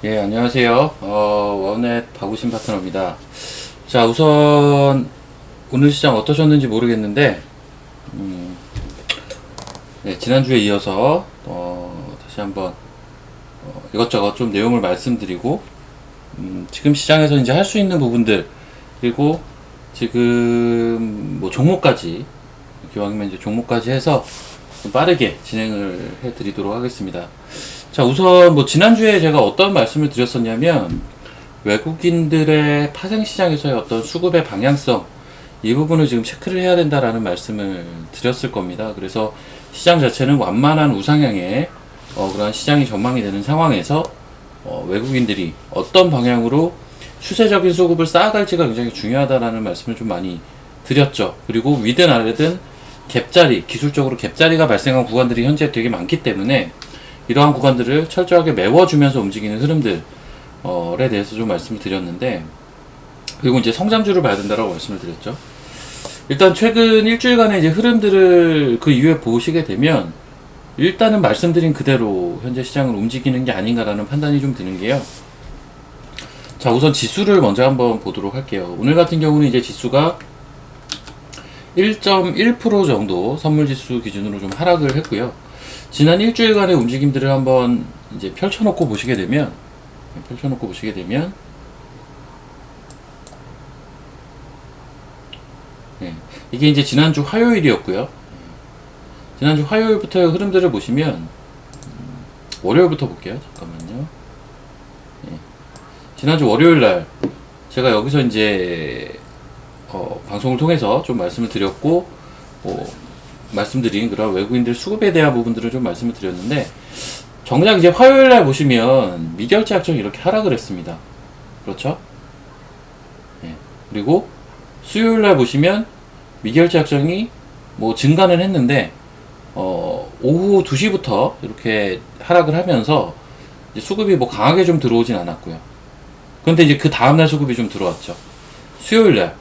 예, 안녕하세요. 원넷 박우신 파트너입니다. 자, 우선 오늘 시장 어떠셨는지 모르겠는데, 네, 지난주에 이어서 다시 한번 이것저것 좀 내용을 말씀드리고, 지금 시장에서 이제 할 수 있는 부분들, 그리고 지금 뭐 종목까지, 기왕이면 이제 종목까지 해서 좀 빠르게 진행을 해드리도록 하겠습니다. 자, 우선 뭐 지난주에 제가 어떤 말씀을 드렸었냐면, 외국인들의 파생시장에서의 어떤 수급의 방향성, 이 부분을 지금 체크를 해야 된다라는 말씀을 드렸을 겁니다. 그래서 시장 자체는 완만한 우상향의 그러한 시장이 전망이 되는 상황에서 외국인들이 어떤 방향으로 추세적인 수급을 쌓아갈지가 굉장히 중요하다라는 말씀을 좀 많이 드렸죠. 그리고 위든 아래든 갭자리, 기술적으로 갭자리가 발생한 구간들이 현재 되게 많기 때문에 이러한 구간들을 철저하게 메워주면서 움직이는 흐름들에 대해서 좀 말씀을 드렸는데, 그리고 이제 성장주를 봐야 된다라고 말씀을 드렸죠. 일단 최근 일주일간의 이제 흐름들을 그 이후에 보시게 되면 일단은 말씀드린 그대로 현재 시장을 움직이는 게 아닌가라는 판단이 좀 드는 게요. 자, 우선 지수를 먼저 한번 보도록 할게요. 오늘 같은 경우는 이제 지수가 1.1% 정도 선물지수 기준으로 좀 하락을 했고요. 지난 일주일간의 움직임들을 한번 이제 펼쳐놓고 보시게 되면, 네, 이게 이제 지난주 화요일이었고요. 지난주 화요일부터의 흐름들을 보시면, 월요일부터 볼게요. 잠깐만요. 네, 지난주 월요일날 제가 여기서 이제 방송을 통해서 좀 말씀을 드렸고, 말씀드린 그런 외국인들 수급에 대한 부분들을 좀 말씀을 드렸는데, 정작 이제 화요일날 보시면 미결제 약정이 이렇게 하락을 했습니다. 그렇죠? 네. 그리고 수요일날 보시면 미결제 약정이 뭐 증가는 했는데 오후 2시부터 이렇게 하락을 하면서 이제 수급이 뭐 강하게 좀 들어오진 않았고요. 그런데 이제 그 다음날 수급이 좀 들어왔죠. 수요일날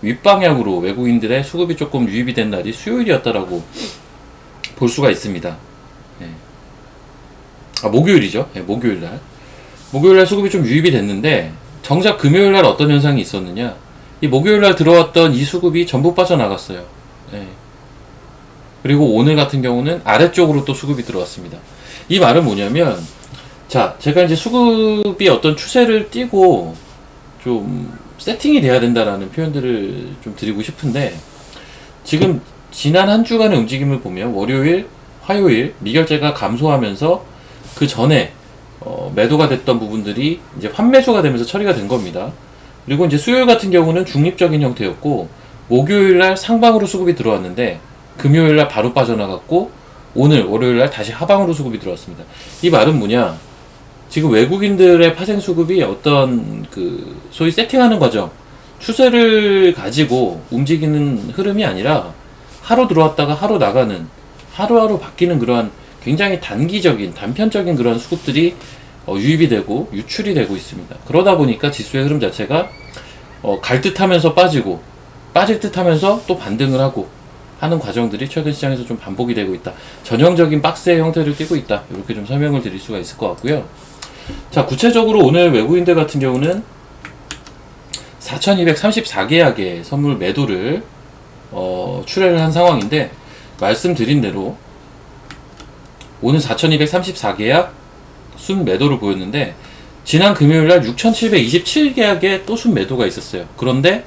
윗방향으로 외국인들의 수급이 조금 유입이 된 날이 수요일이었다라고 볼 수가 있습니다. 네. 목요일이죠. 네, 목요일날 수급이 좀 유입이 됐는데, 정작 금요일날 어떤 현상이 있었느냐? 이 목요일날 들어왔던 이 수급이 전부 빠져나갔어요. 네. 그리고 오늘 같은 경우는 아래쪽으로 또 수급이 들어왔습니다. 이 말은 뭐냐면, 자, 제가 이제 수급이 어떤 추세를 띠고 좀 세팅이 돼야 된다라는 표현들을 좀 드리고 싶은데, 지금 지난 한 주간의 움직임을 보면 월요일, 화요일 미결제가 감소하면서 그 전에 매도가 됐던 부분들이 이제 환매수가 되면서 처리가 된 겁니다. 그리고 이제 수요일 같은 경우는 중립적인 형태였고, 목요일날 상방으로 수급이 들어왔는데 금요일날 바로 빠져나갔고, 오늘 월요일날 다시 하방으로 수급이 들어왔습니다. 이 말은 뭐냐? 지금 외국인들의 파생 수급이 어떤 그 소위 세팅하는 과정, 추세를 가지고 움직이는 흐름이 아니라 하루 들어왔다가 하루 나가는, 하루하루 바뀌는 그러한 굉장히 단기적인, 단편적인 그런 수급들이 유입이 되고 유출이 되고 있습니다. 그러다 보니까 지수의 흐름 자체가 갈 듯 하면서 빠지고, 빠질 듯 하면서 또 반등을 하고 하는 과정들이 최근 시장에서 좀 반복이 되고 있다. 전형적인 박스의 형태를 띠고 있다. 이렇게 좀 설명을 드릴 수가 있을 것 같고요. 자, 구체적으로 오늘 외국인들 같은 경우는 4,234계약의 선물 매도를 출회를 한 상황인데, 말씀드린 대로 오늘 4,234계약 순 매도를 보였는데, 지난 금요일날 6,727계약의 또 순 매도가 있었어요. 그런데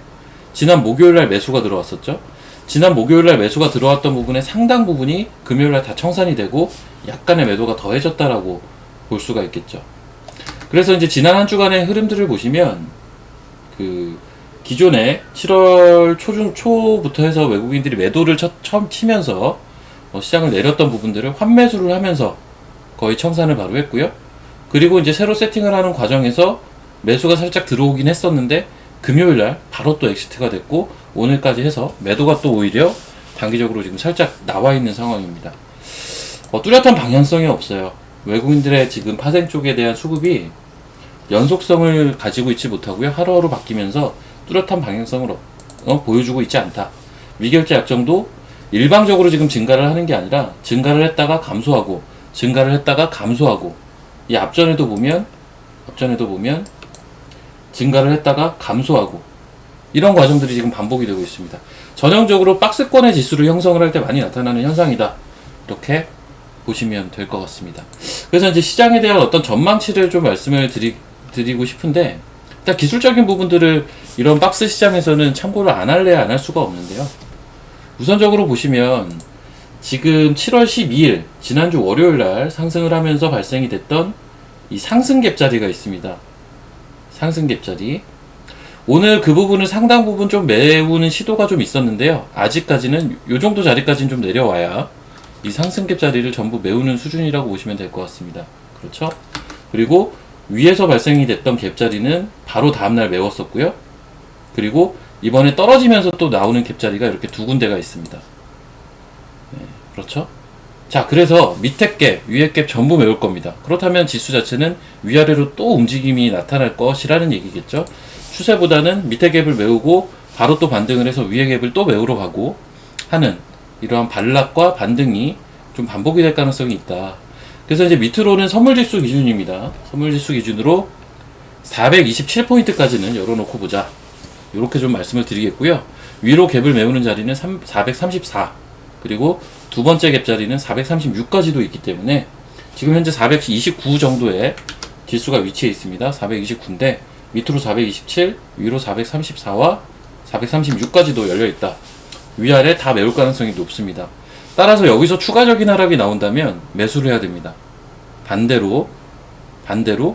지난 목요일날 매수가 들어왔었죠. 지난 목요일날 매수가 들어왔던 부분의 상당 부분이 금요일날 다 청산이 되고 약간의 매도가 더해졌다라고 볼 수가 있겠죠. 그래서 이제 지난 한 주간의 흐름들을 보시면, 그 기존에 7월 초부터 해서 외국인들이 매도를 처음 치면서 시장을 내렸던 부분들을 환매수를 하면서 거의 청산을 바로 했고요. 그리고 이제 새로 세팅을 하는 과정에서 매수가 살짝 들어오긴 했었는데 금요일날 바로 또 엑시트가 됐고, 오늘까지 해서 매도가 또 오히려 단기적으로 지금 살짝 나와 있는 상황입니다. 뚜렷한 방향성이 없어요. 외국인들의 지금 파생 쪽에 대한 수급이 연속성을 가지고 있지 못하고요. 하루하루 바뀌면서 뚜렷한 방향성을 보여주고 있지 않다. 미결제 약정도 일방적으로 지금 증가를 하는 게 아니라 증가를 했다가 감소하고 증가를 했다가 감소하고 이 앞전에도 보면 증가를 했다가 감소하고 이런 과정들이 지금 반복이 되고 있습니다. 전형적으로 박스권의 지수를 형성을 할 때 많이 나타나는 현상이다. 이렇게 보시면 될 것 같습니다. 그래서 이제 시장에 대한 어떤 전망치를 좀 말씀을 드리고 싶은데, 일단 기술적인 부분들을 이런 박스 시장에서는 참고를 안 할래야 안 할 수가 없는데요. 우선적으로 보시면 지금 7월 12일 지난주 월요일 날 상승을 하면서 발생이 됐던 이 상승갭 자리가 있습니다. 상승갭 자리. 오늘 그 부분은 상당 부분 좀 메우는 시도가 좀 있었는데요. 아직까지는 요 정도 자리까지는 좀 내려와야 이 상승갭 자리를 전부 메우는 수준이라고 보시면 될 것 같습니다. 그렇죠? 그리고 위에서 발생이 됐던 갭 자리는 바로 다음날 메웠었고요. 그리고 이번에 떨어지면서 또 나오는 갭 자리가 이렇게 두 군데가 있습니다. 네, 그렇죠? 자, 그래서 밑에 갭, 위에 갭 전부 메울 겁니다. 그렇다면 지수 자체는 위아래로 또 움직임이 나타날 것이라는 얘기겠죠. 추세보다는 밑에 갭을 메우고 바로 또 반등을 해서 위에 갭을 또 메우러 가고 하는 이러한 반락과 반등이 좀 반복이 될 가능성이 있다. 그래서 이제 밑으로는 선물지수 기준입니다. 선물지수 기준으로 427포인트까지는 열어놓고 보자. 이렇게 좀 말씀을 드리겠고요. 위로 갭을 메우는 자리는 434, 그리고 두 번째 갭 자리는 436까지도 있기 때문에 지금 현재 429 정도의 지수가 위치해 있습니다. 429인데 밑으로 427, 위로 434와 436까지도 열려있다. 위아래 다 메울 가능성이 높습니다. 따라서 여기서 추가적인 하락이 나온다면 매수를 해야 됩니다. 반대로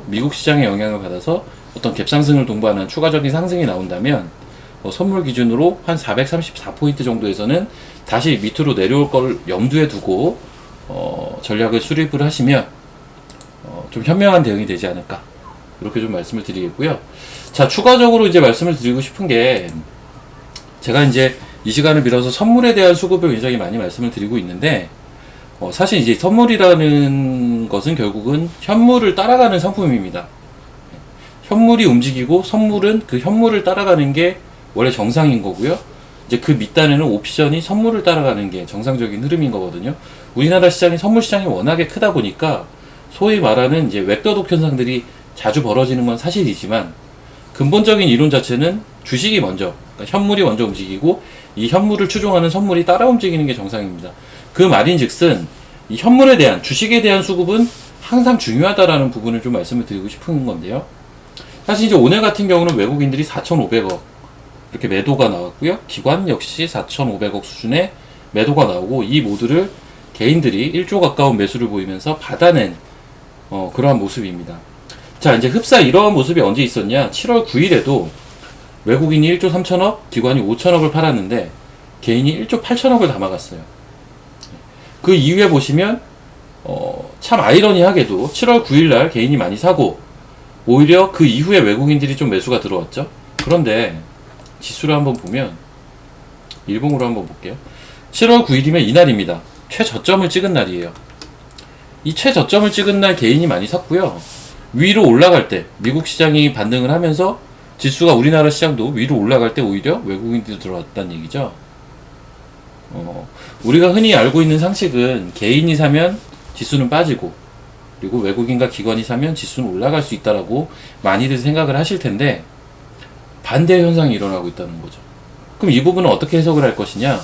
미국 시장의 영향을 받아서 어떤 갭상승을 동반한 추가적인 상승이 나온다면 선물 기준으로 한 434포인트 정도에서는 다시 밑으로 내려올 걸 염두에 두고 전략을 수립을 하시면 좀 현명한 대응이 되지 않을까, 이렇게 좀 말씀을 드리겠고요. 자, 추가적으로 이제 말씀을 드리고 싶은 게, 제가 이제 이 시간을 빌어서 선물에 대한 수급을 굉장히 많이 말씀을 드리고 있는데, 사실 이제 선물이라는 것은 결국은 현물을 따라가는 상품입니다. 현물이 움직이고 선물은 그 현물을 따라가는 게 원래 정상인 거고요. 이제 그 밑단에는 옵션이 선물을 따라가는 게 정상적인 흐름인 거거든요. 우리나라 시장이 선물 시장이 워낙에 크다 보니까 소위 말하는 이제 웹도독 현상들이 자주 벌어지는 건 사실이지만, 근본적인 이론 자체는 주식이 먼저, 그러니까 현물이 먼저 움직이고 이 현물을 추종하는 선물이 따라 움직이는 게 정상입니다. 그 말인즉슨 이 현물에 대한, 주식에 대한 수급은 항상 중요하다라는 부분을 좀 말씀을 드리고 싶은 건데요. 사실 이제 오늘 같은 경우는 외국인들이 4,500억 이렇게 매도가 나왔고요. 기관 역시 4,500억 수준의 매도가 나오고, 이 모두를 개인들이 1조 가까운 매수를 보이면서 받아낸 그러한 모습입니다. 자, 이제 흡사 이러한 모습이 언제 있었냐? 7월 9일에도 외국인이 1조 3천억, 기관이 5천억을 팔았는데 개인이 1조 8천억을 담아갔어요. 그 이후에 보시면 참 아이러니하게도 7월 9일날 개인이 많이 사고 오히려 그 이후에 외국인들이 좀 매수가 들어왔죠. 그런데 지수를 한번 보면, 일봉으로 한번 볼게요. 7월 9일이면 이날입니다. 최저점을 찍은 날이에요. 이 최저점을 찍은 날 개인이 많이 샀고요. 위로 올라갈 때, 미국 시장이 반등을 하면서 지수가, 우리나라 시장도 위로 올라갈 때 오히려 외국인들이 들어왔다는 얘기죠. 우리가 흔히 알고 있는 상식은 개인이 사면 지수는 빠지고, 그리고 외국인과 기관이 사면 지수는 올라갈 수 있다라고 많이들 생각을 하실 텐데, 반대 현상이 일어나고 있다는 거죠. 그럼 이 부분은 어떻게 해석을 할 것이냐?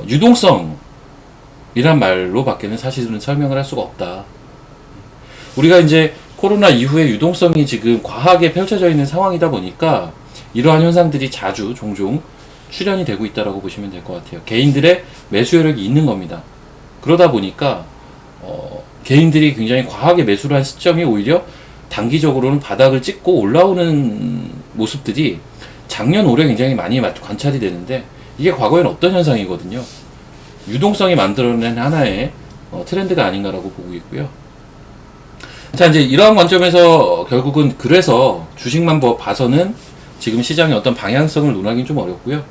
유동성이란 말로 밖에는 사실은 설명을 할 수가 없다. 우리가 이제 코로나 이후에 유동성이 지금 과하게 펼쳐져 있는 상황이다 보니까 이러한 현상들이 자주 종종 출현이 되고 있다라고 보시면 될 것 같아요. 개인들의 매수 여력이 있는 겁니다. 그러다 보니까 개인들이 굉장히 과하게 매수를 한 시점이 오히려 단기적으로는 바닥을 찍고 올라오는 모습들이 작년 올해 굉장히 많이 관찰이 되는데, 이게 과거에는 없던 현상이거든요. 유동성이 만들어낸 하나의 트렌드가 아닌가라고 보고 있고요. 자, 이제 이러한 관점에서 결국은 그래서 주식만 봐서는 지금 시장의 어떤 방향성을 논하기는 좀 어렵고요.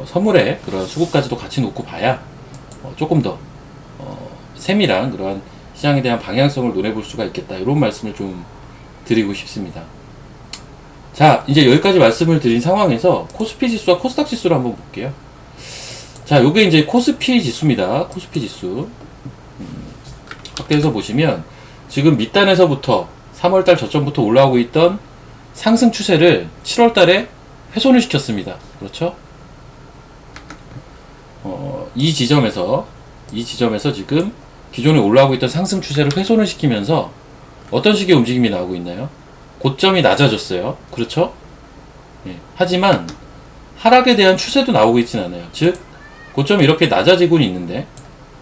선물에 그런 수급까지도 같이 놓고 봐야 조금 더 세밀한 그러한 시장에 대한 방향성을 논해볼 수가 있겠다, 이런 말씀을 좀 드리고 싶습니다. 자, 이제 여기까지 말씀을 드린 상황에서 코스피 지수와 코스닥 지수를 한번 볼게요. 자, 요게 이제 코스피 지수입니다. 코스피 지수. 확대해서 보시면 지금 밑단에서부터 3월달 저점부터 올라오고 있던 상승 추세를 7월달에 훼손을 시켰습니다. 그렇죠? 이 지점에서 지금 기존에 올라오고 있던 상승 추세를 훼손을 시키면서 어떤 식의 움직임이 나오고 있나요? 고점이 낮아졌어요. 그렇죠? 예. 하지만 하락에 대한 추세도 나오고 있진 않아요. 즉 고점이 이렇게 낮아지고는 있는데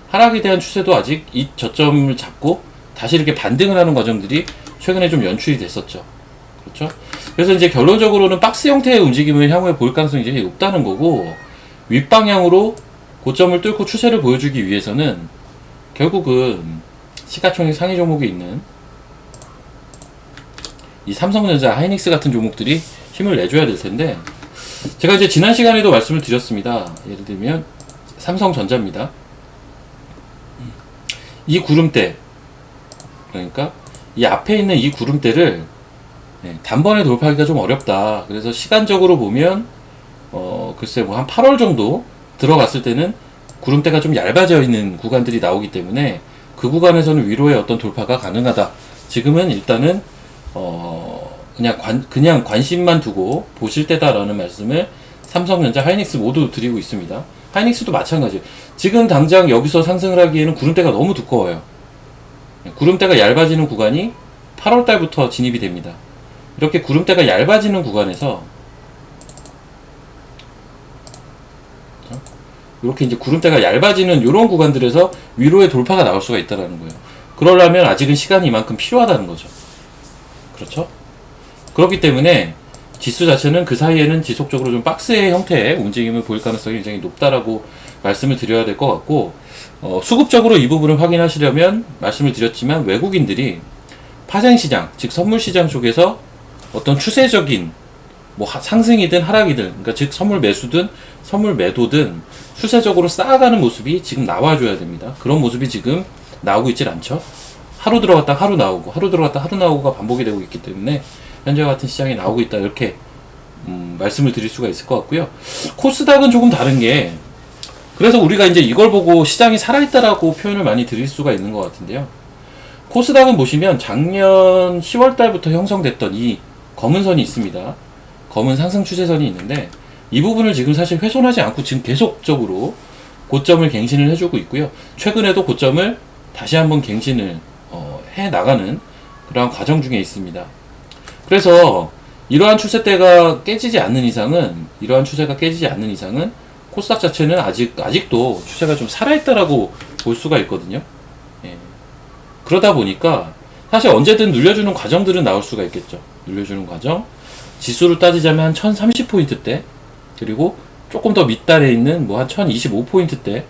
하락에 대한 추세도 아직 이 저점을 잡고 다시 이렇게 반등을 하는 과정들이 최근에 좀 연출이 됐었죠. 그렇죠? 그래서 이제 결론적으로는 박스 형태의 움직임을 향후에 볼 가능성이 이제 높다는 거고, 윗방향으로 고점을 뚫고 추세를 보여주기 위해서는 결국은 시가총액 상위 종목에 있는 이 삼성전자, 하이닉스 같은 종목들이 힘을 내줘야 될 텐데, 제가 이제 지난 시간에도 말씀을 드렸습니다. 예를 들면 삼성전자입니다. 이 구름대, 그러니까 이 앞에 있는 이 구름대를 단번에 돌파하기가 좀 어렵다. 그래서 시간적으로 보면 글쎄 뭐 한 8월 정도 들어갔을 때는 구름대가 좀 얇아져 있는 구간들이 나오기 때문에 그 구간에서는 위로의 어떤 돌파가 가능하다. 지금은 일단은 그냥 관심만 두고 보실 때다라는 말씀을 삼성전자, 하이닉스 모두 드리고 있습니다. 하이닉스도 마찬가지예요. 지금 당장 여기서 상승을 하기에는 구름대가 너무 두꺼워요. 구름대가 얇아지는 구간이 8월달부터 진입이 됩니다. 이렇게 구름대가 얇아지는 구간에서 이렇게 이제 구름대가 얇아지는 이런 구간들에서 위로의 돌파가 나올 수가 있다는 거예요. 그러려면 아직은 시간이 이만큼 필요하다는 거죠. 그렇죠? 그렇기 때문에 지수 자체는 그 사이에는 지속적으로 좀 박스의 형태의 움직임을 보일 가능성이 굉장히 높다라고 말씀을 드려야 될 것 같고, 수급적으로 이 부분을 확인하시려면 말씀을 드렸지만 외국인들이 파생시장, 즉 선물시장 쪽에서 어떤 추세적인 뭐 상승이든 하락이든, 그러니까 즉 선물 매수든 선물 매도든 추세적으로 쌓아가는 모습이 지금 나와줘야 됩니다. 그런 모습이 지금 나오고 있질 않죠. 하루 들어갔다 하루 나오고, 하루 들어갔다 하루 나오고가 반복이 되고 있기 때문에 현재와 같은 시장이 나오고 있다, 이렇게 말씀을 드릴 수가 있을 것 같고요. 코스닥은 조금 다른 게, 그래서 우리가 이제 이걸 보고 시장이 살아있다라고 표현을 많이 드릴 수가 있는 것 같은데요. 코스닥은 보시면 작년 10월 달부터 형성됐던 이 검은 선이 있습니다. 검은 상승 추세선이 있는데, 이 부분을 지금 사실 훼손하지 않고 지금 계속적으로 고점을 갱신을 해주고 있고요. 최근에도 고점을 다시 한번 갱신을 해 나가는 그러한 과정 중에 있습니다. 그래서 이러한 추세대가 깨지지 않는 이상은, 코스닥 자체는 아직도 추세가 좀 살아있다라고 볼 수가 있거든요. 예. 그러다 보니까 사실 언제든 눌려주는 과정들은 나올 수가 있겠죠. 눌려주는 과정, 지수로 따지자면 한 1030포인트대, 그리고 조금 더 밑단에 있는 뭐 한 1025포인트대,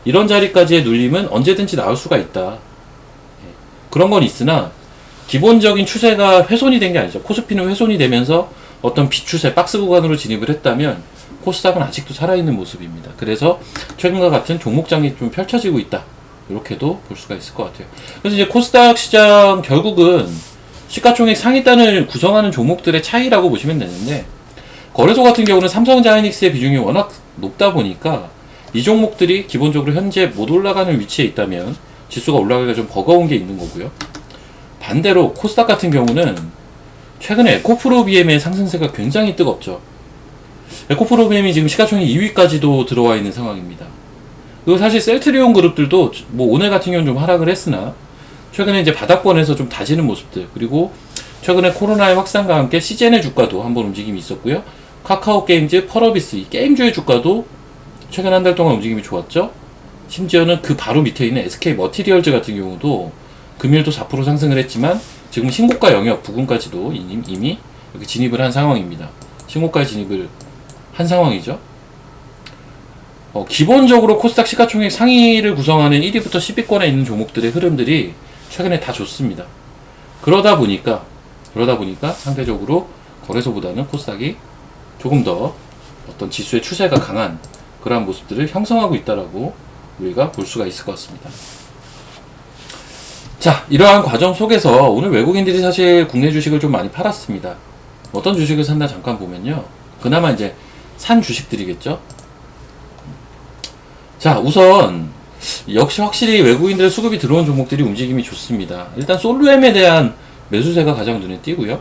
이런 자리까지의 눌림은 언제든지 나올 수가 있다. 예. 그런 건 있으나 기본적인 추세가 훼손이 된 게 아니죠. 코스피는 훼손이 되면서 어떤 비추세, 박스 구간으로 진입을 했다면 코스닥은 아직도 살아있는 모습입니다. 그래서 최근과 같은 종목장이 좀 펼쳐지고 있다, 이렇게도 볼 수가 있을 것 같아요. 그래서 이제 코스닥 시장 결국은 시가총액 상위단을 구성하는 종목들의 차이라고 보시면 되는데, 거래소 같은 경우는 삼성전자, 하이닉스의 비중이 워낙 높다 보니까 이 종목들이 기본적으로 현재 못 올라가는 위치에 있다면 지수가 올라가기가 좀 버거운 게 있는 거고요. 반대로 코스닥 같은 경우는 최근에 에코프로비엠의 상승세가 굉장히 뜨겁죠. 에코프로비엠이 지금 시가총액 2위까지도 들어와 있는 상황입니다. 그리고 사실 셀트리온 그룹들도 뭐 오늘 같은 경우는 좀 하락을 했으나 최근에 이제 바닥권에서 좀 다지는 모습들, 그리고 최근에 코로나의 확산과 함께 시젠의 주가도 한번 움직임이 있었고요. 카카오 게임즈, 펄어비스, 이 게임주의 주가도 최근 한 달 동안 움직임이 좋았죠. 심지어는 그 바로 밑에 있는 SK 머티리얼즈 같은 경우도 금일도 4% 상승을 했지만 지금 신고가 영역 부근까지도 이미 이렇게 진입을 한 상황입니다. 신고가에 진입을 한 상황이죠. 기본적으로 코스닥 시가총액 상위를 구성하는 1위부터 10위권에 있는 종목들의 흐름들이 최근에 다 좋습니다. 그러다 보니까 상대적으로 거래소보다는 코스닥이 조금 더 어떤 지수의 추세가 강한 그러한 모습들을 형성하고 있다라고 우리가 볼 수가 있을 것 같습니다. 자, 이러한 과정 속에서 오늘 외국인들이 사실 국내 주식을 좀 많이 팔았습니다. 어떤 주식을 샀나 잠깐 보면요. 그나마 이제 산 주식들이겠죠. 자, 우선 역시 확실히 외국인들의 수급이 들어온 종목들이 움직임이 좋습니다. 일단 솔루엠에 대한 매수세가 가장 눈에 띄고요.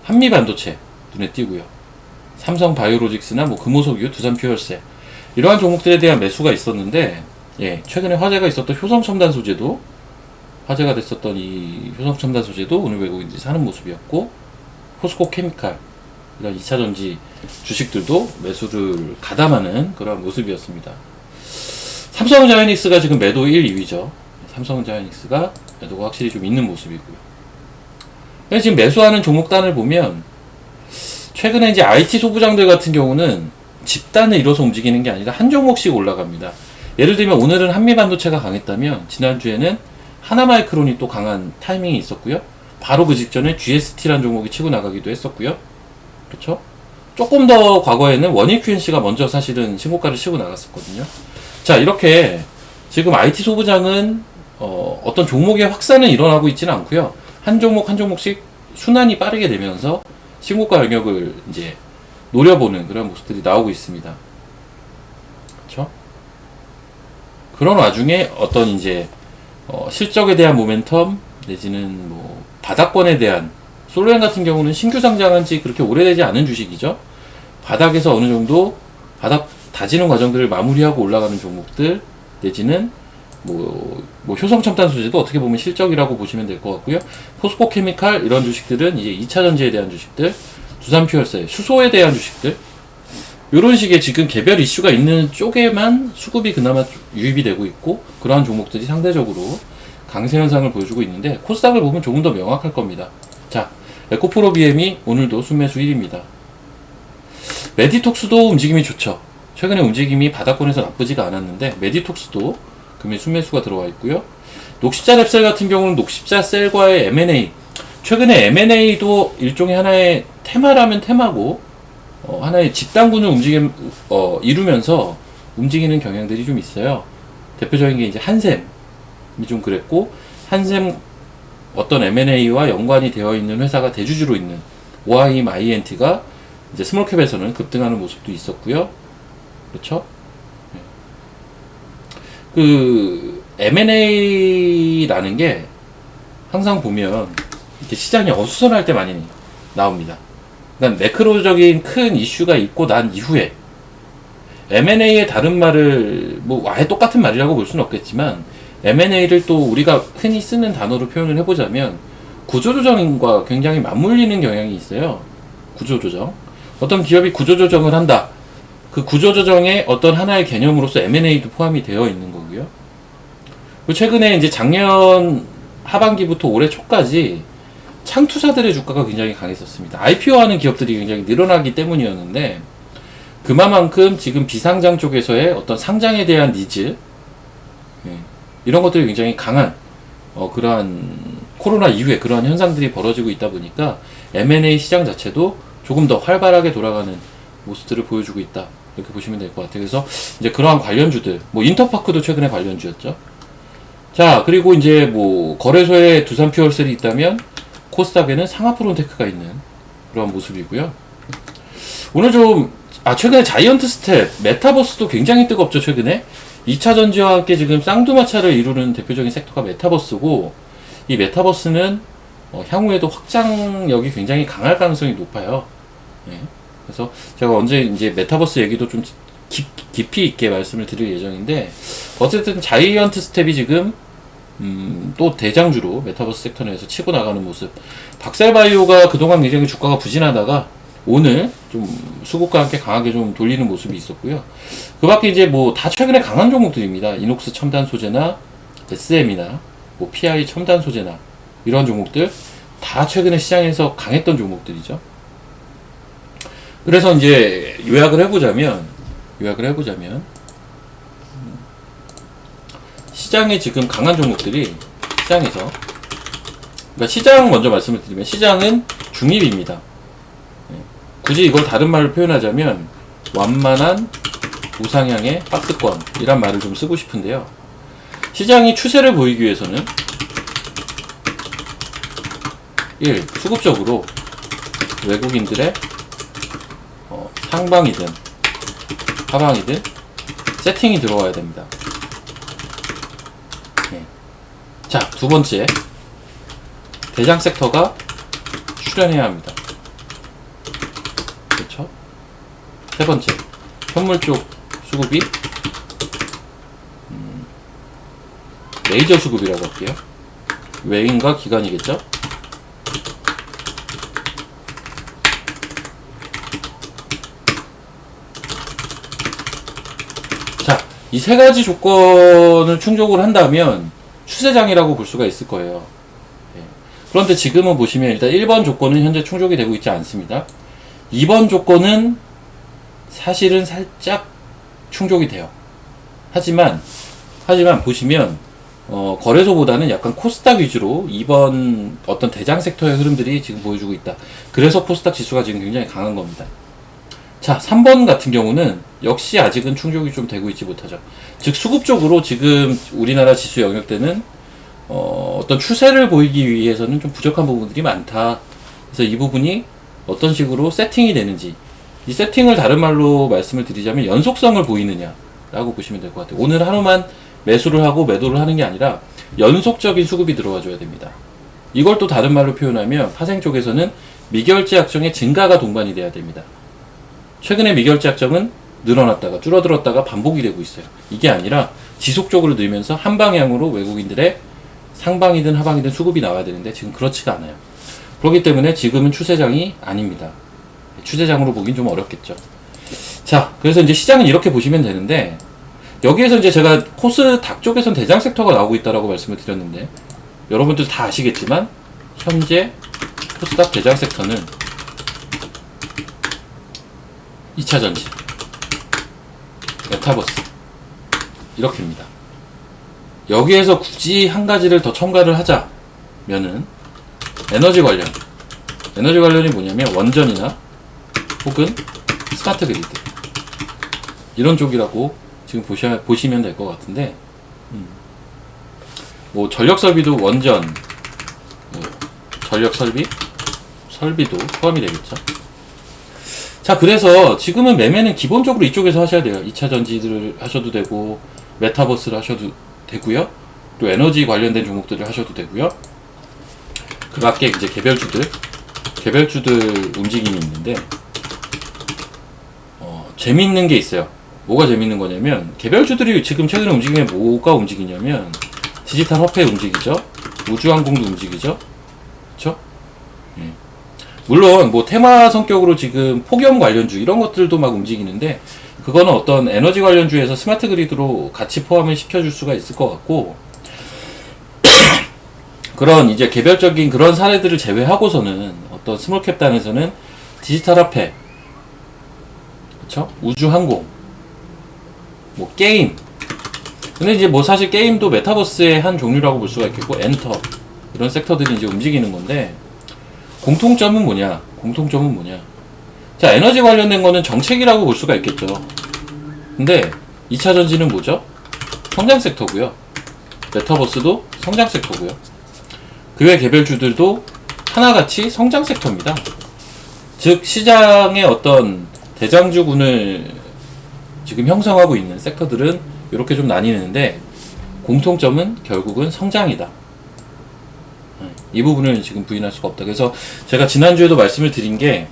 한미반도체 눈에 띄고요. 삼성바이오로직스나 뭐 금호석유, 두산퓨얼셀 이러한 종목들에 대한 매수가 있었는데, 예, 최근에 화제가 있었던 효성첨단 소재도, 화제가 됐었던 이 효성첨단 소재도 오늘 외국인들이 사는 모습이었고, 포스코 케미칼 이런 2차전지 주식들도 매수를 가담하는 그런 모습이었습니다. 삼성자이닉스가 지금 매도 1, 2위죠. 삼성자이닉스가 매도가 확실히 좀 있는 모습이고요. 지금 매수하는 종목단을 보면 최근에 이제 IT 소부장들 같은 경우는 집단을 이뤄서 움직이는 게 아니라 한 종목씩 올라갑니다. 예를 들면 오늘은 한미반도체가 강했다면 지난주에는 하나마이크론이 또 강한 타이밍이 있었고요. 바로 그 직전에 GST라는 종목이 치고 나가기도 했었고요. 그렇죠? 조금 더 과거에는 원익 QNC가 먼저 사실은 신고가를 치고 나갔었거든요. 자, 이렇게 지금 IT 소부장은 어떤 종목의 확산은 일어나고 있지는 않고요. 한 종목 한 종목씩 순환이 빠르게 되면서 신고가 영역을 이제 노려보는 그런 모습들이 나오고 있습니다. 그렇죠? 그런 와중에 어떤 이제 실적에 대한 모멘텀 내지는 뭐 바닥권에 대한, 솔로엠 같은 경우는 신규 상장한 지 그렇게 오래되지 않은 주식이죠. 바닥에서 어느 정도 바닥 다지는 과정들을 마무리하고 올라가는 종목들 내지는 뭐 효성첨단 소재도 어떻게 보면 실적이라고 보시면 될 것 같고요. 포스코 케미칼 이런 주식들은 이제 2차전지에 대한 주식들, 두산퓨얼셀, 수소에 대한 주식들, 이런 식의 지금 개별 이슈가 있는 쪽에만 수급이 그나마 유입이 되고 있고, 그러한 종목들이 상대적으로 강세 현상을 보여주고 있는데, 코스닥을 보면 조금 더 명확할 겁니다. 자, 에코프로 BM이 오늘도 순매수 1위입니다. 메디톡스도 움직임이 좋죠. 최근에 움직임이 바닥권에서 나쁘지가 않았는데 메디톡스도 금일 순매수가 들어와 있고요. 녹십자 랩셀 같은 경우는 녹십자 셀과의 M&A, 최근에 M&A도 일종의 하나의 테마라면 테마고 하나의 집단군을 이루면서 움직이는 경향들이 좀 있어요. 대표적인 게 이제 한샘이 좀 그랬고, 한샘 어떤 M&A와 연관이 되어 있는 회사가 대주주로 있는 오하임 INT가 이제 스몰캡에서는 급등하는 모습도 있었고요. 그렇죠? 그 M&A라는 게 항상 보면 이렇게 시장이 어수선할 때 많이 나옵니다. 그러니까 매크로적인 큰 이슈가 있고 난 이후에 M&A의 다른 말을 뭐 아예 똑같은 말이라고 볼 수는 없겠지만, M&A를 또 우리가 흔히 쓰는 단어로 표현을 해보자면 구조조정과 굉장히 맞물리는 경향이 있어요. 구조조정. 어떤 기업이 구조조정을 한다. 그 구조조정의 어떤 하나의 개념으로서 M&A도 포함이 되어 있는 거고요. 그리고 최근에 이제 작년 하반기부터 올해 초까지 창투사들의 주가가 굉장히 강했었습니다. IPO하는 기업들이 굉장히 늘어나기 때문이었는데, 그만큼 지금 비상장 쪽에서의 어떤 상장에 대한 니즈, 이런 것들이 굉장히 강한 그러한 코로나 이후에 그러한 현상들이 벌어지고 있다 보니까 M&A 시장 자체도 조금 더 활발하게 돌아가는 모습들을 보여주고 있다, 이렇게 보시면 될 것 같아요. 그래서 이제 그러한 관련주들, 뭐 인터파크도 최근에 관련주였죠. 자, 그리고 이제 뭐 거래소에 두산퓨얼셀이 있다면 코스닥에는 상하프론테크가 있는 그런 모습이고요. 오늘 좀 최근에 자이언트 스텝, 메타버스도 굉장히 뜨겁죠. 최근에 2차 전지와 함께 지금 쌍두마차를 이루는 대표적인 섹터가 메타버스고, 이 메타버스는 향후에도 확장력이 굉장히 강할 가능성이 높아요. 네. 그래서 제가 언제 이제 메타버스 얘기도 좀 깊이 있게 말씀을 드릴 예정인데, 어쨌든 자이언트 스텝이 지금 또 대장주로 메타버스 섹터 내에서 치고 나가는 모습. 박셀바이오가 그동안 굉장히 주가가 부진하다가 오늘 좀 수급과 함께 강하게 좀 돌리는 모습이 있었고요. 그 밖에 이제 뭐 다 최근에 강한 종목들입니다. 이녹스 첨단 소재나 SM이나 뭐 PI 첨단 소재나 이런 종목들 다 최근에 시장에서 강했던 종목들이죠. 그래서 이제 요약을 해보자면 시장에 지금 강한 종목들이 시장에서, 그러니까 시장 먼저 말씀을 드리면 시장은 중립입니다. 굳이 이걸 다른 말로 표현하자면 완만한 우상향의 박스권이란 말을 좀 쓰고 싶은데요. 시장이 추세를 보이기 위해서는 1. 수급적으로 외국인들의 상방이든 하방이든 세팅이 들어와야 됩니다. 자, 두 번째. 대장 섹터가 출현해야 합니다. 그렇죠? 세 번째. 현물 쪽 수급이 레이저 수급이라고 할게요. 외인과 기관이겠죠? 자, 이 세 가지 조건을 충족을 한다면 추세장이라고 볼 수가 있을 거예요. 예. 그런데 지금은 보시면 일단 1번 조건은 현재 충족이 되고 있지 않습니다. 2번 조건은 사실은 살짝 충족이 돼요. 하지만 보시면 거래소보다는 약간 코스닥 위주로 2번 어떤 대장 섹터의 흐름들이 지금 보여주고 있다. 그래서 코스닥 지수가 지금 굉장히 강한 겁니다. 자, 3번 같은 경우는 역시 아직은 충족이 좀 되고 있지 못하죠. 즉 수급적으로 지금 우리나라 지수 영역대는 어떤 추세를 보이기 위해서는 좀 부족한 부분들이 많다. 그래서 이 부분이 어떤 식으로 세팅이 되는지, 이 세팅을 다른 말로 말씀을 드리자면 연속성을 보이느냐 라고 보시면 될 것 같아요. 오늘 하루만 매수를 하고 매도를 하는 게 아니라 연속적인 수급이 들어와 줘야 됩니다. 이걸 또 다른 말로 표현하면 파생 쪽에서는 미결제 약정의 증가가 동반이 돼야 됩니다. 최근에 미결제 약정은 늘어났다가 줄어들었다가 반복이 되고 있어요. 이게 아니라 지속적으로 늘면서 한 방향으로 외국인들의 상방이든 하방이든 수급이 나와야 되는데 지금 그렇지가 않아요. 그렇기 때문에 지금은 추세장이 아닙니다. 추세장으로 보긴 좀 어렵겠죠. 자, 그래서 이제 시장은 이렇게 보시면 되는데, 여기에서 이제 제가 코스닥 쪽에선 대장 섹터가 나오고 있다라고 말씀을 드렸는데, 여러분들 다 아시겠지만 현재 코스닥 대장 섹터는 2차전지, 메타버스 이렇게입니다. 여기에서 굳이 한 가지를 더 첨가를 하자면은 에너지 관련이 뭐냐면 원전이나 혹은 스마트 그리드 이런 쪽이라고 지금 보시면 될 것 같은데, 뭐 전력 설비도 원전, 뭐 전력 설비도 포함이 되겠죠. 자, 그래서 지금은 매매는 기본적으로 이쪽에서 하셔야 돼요. 2차 전지들을 하셔도 되고, 메타버스를 하셔도 되고요. 또 에너지 관련된 종목들을 하셔도 되고요. 그 밖에 이제 개별주들 움직임이 있는데, 재밌는 게 있어요. 뭐가 재밌는 거냐면, 개별주들이 지금 최근에 움직이면 뭐가 움직이냐면, 디지털 화폐 움직이죠. 우주항공도 움직이죠. 그쵸? 예. 물론 뭐 테마 성격으로 지금 폭염 관련주 이런 것들도 막 움직이는데, 그거는 어떤 에너지 관련주에서 스마트 그리드로 같이 포함을 시켜줄 수가 있을 것 같고, 그런 이제 개별적인 그런 사례들을 제외하고서는 어떤 스몰캡 단에서는 디지털 화폐, 그쵸? 우주항공, 뭐 게임. 근데 이제 뭐 사실 게임도 메타버스의 한 종류라고 볼 수가 있겠고, 엔터 이런 섹터들이 이제 움직이는 건데, 공통점은 뭐냐? 자, 에너지 관련된 거는 정책이라고 볼 수가 있겠죠. 근데 2차 전지는 뭐죠? 성장 섹터고요. 메타버스도 성장 섹터고요. 그 외 개별주들도 하나같이 성장 섹터입니다. 즉 시장의 어떤 대장주군을 지금 형성하고 있는 섹터들은 이렇게 좀 나뉘는데, 공통점은 결국은 성장이다. 이 부분을 지금 부인할 수가 없다. 그래서 제가 지난주에도 말씀을 드린 게,